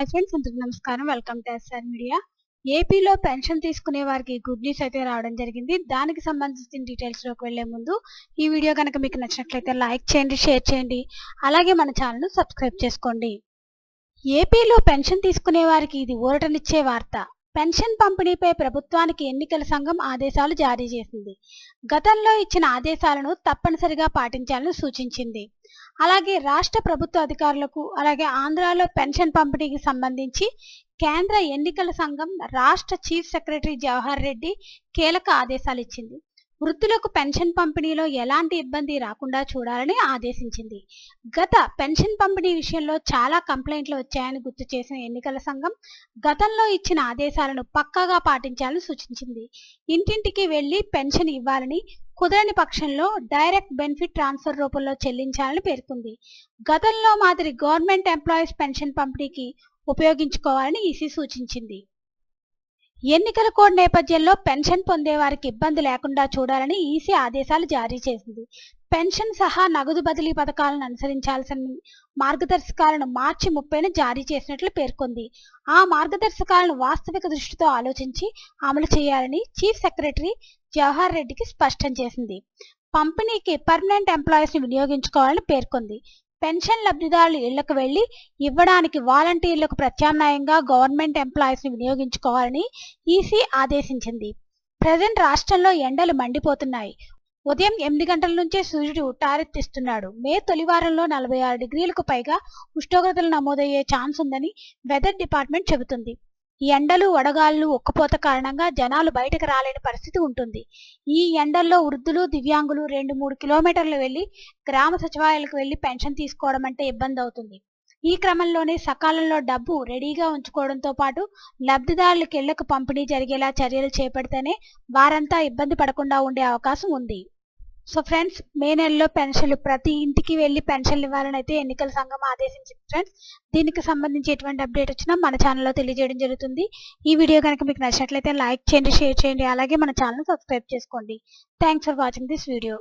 Friends అందరికీ నమస్కారం. Welcome to SR media. ఏపీలో పెన్షన్ తీసుకునే వారికి గుడ్ న్యూస్ అయితే రావడం జరిగింది. దానికి సంబంధించిన డీటెయిల్స్లోకి వెళ్లే ముందు ఈ వీడియో కనుక మీకు నచ్చినట్లయితే లైక్ చేయండి, షేర్ చేయండి, అలాగే మన ఛానల్ను సబ్స్క్రైబ్ చేసుకోండి. ఏపీలో పెన్షన్ తీసుకునే వారికి ఇది ఊరటనిచ్చే వార్త. పెన్షన్ పంపిణీపై ప్రభుత్వానికి ఎన్నికల సంఘం ఆదేశాలు జారీ చేసింది. గతంలో ఇచ్చిన ఆదేశాలను తప్పనిసరిగా పాటించాలని సూచించింది. అలాగే రాష్ట్ర ప్రభుత్వ అధికారులకు, అలాగే ఆంధ్రాలో పెన్షన్ పంపిణీకి సంబంధించి కేంద్ర ఎన్నికల సంఘం రాష్ట్ర చీఫ్ సెక్రటరీ జవహర్ రెడ్డి కీలక ఆదేశాలు ఇచ్చింది. వృద్ధులకు పెన్షన్ పంపిణీలో ఎలాంటి ఇబ్బంది రాకుండా చూడాలని ఆదేశించింది. గత పెన్షన్ పంపిణీ విషయంలో చాలా కంప్లైంట్లు వచ్చాయని గుర్తు చేసిన ఎన్నికల సంఘం గతంలో ఇచ్చిన ఆదేశాలను పక్కాగా పాటించాలని సూచించింది. ఇంటింటికి వెళ్లి పెన్షన్ ఇవ్వాలని, కుదరని పక్షంలో డైరెక్ట్ బెనిఫిట్ ట్రాన్స్ఫర్ రూపంలో చెల్లించాలని పేర్కొంది. గతంలో మాదిరి గవర్నమెంట్ ఎంప్లాయీస్ పెన్షన్ పంపిణీకి ఉపయోగించుకోవాలని ఈసీ సూచించింది. ఎన్నికల కోడ్ నేపథ్యంలో పెన్షన్ పొందే వారికి ఇబ్బంది లేకుండా చూడాలని ఈసీ ఆదేశాలు జారీ చేసింది. పెన్షన్ సహా నగదు బదిలీ పథకాలను అనుసరించాల్సిన మార్గదర్శకాలను మార్చి 30న జారీ చేసినట్లు పేర్కొంది. ఆ మార్గదర్శకాలను వాస్తవిక దృష్టితో ఆలోచించి అమలు చేయాలని చీఫ్ సెక్రటరీ జవహర్ రెడ్డికి స్పష్టం చేసింది. పంపిణీకి పర్మనెంట్ ఎంప్లాయీస్ ని వినియోగించుకోవాలని పేర్కొంది. పెన్షన్ లబ్ధిదారులు ఇళ్లకు వెళ్లి ఇవ్వడానికి వాలంటీర్లకు ప్రత్యామ్నాయంగా గవర్నమెంట్ ఎంప్లాయీస్ ని వినియోగించుకోవాలని ఈసీ ఆదేశించింది. ప్రజెంట్ రాష్ట్రంలో ఎండలు మండిపోతున్నాయి. ఉదయం 8 గంటల నుంచే సూర్యుడు టారెత్తిస్తున్నాడు. మే తొలి వారంలో 46 డిగ్రీలకు పైగా ఉష్ణోగ్రతలు నమోదయ్యే ఛాన్స్ ఉందని వెదర్ డిపార్ట్మెంట్ చెబుతుంది. ఈ ఎండలు, వడగాళ్లు, ఉక్కపోత కారణంగా జనాలు బయటకు రాలేని పరిస్థితి ఉంటుంది. ఈ ఎండల్లో వృద్ధులు, దివ్యాంగులు 2-3 కిలోమీటర్లు వెళ్లి గ్రామ సచివాలయాలకు వెళ్లి పెన్షన్ తీసుకోవడం అంటే ఇబ్బంది అవుతుంది. ఈ క్రమంలోనే సకాలంలో డబ్బు రెడీగా ఉంచుకోవడంతో పాటు లబ్ధిదారులకు ఇళ్లకు పంపిణీ జరిగేలా చర్యలు చేపడితేనే వారంతా ఇబ్బంది పడకుండా ఉండే అవకాశం ఉంది. సో ఫ్రెండ్స్, మే నెలలో పెన్షన్లు ప్రతి ఇంటికి వెళ్లి పెన్షన్లు ఇవ్వాలని అయితే ఎన్నికల సంఘం ఆదేశించింది. ఫ్రెండ్స్, దీనికి సంబంధించి ఎటువంటి అప్డేట్ వచ్చినా మన ఛానల్లో తెలియజేయడం జరుగుతుంది. ఈ వీడియో కనుక మీకు నచ్చినట్లయితే లైక్ చేయండి, షేర్ చేయండి, అలాగే మన ఛానల్ సబ్స్క్రైబ్ చేసుకోండి. Thanks for watching this video.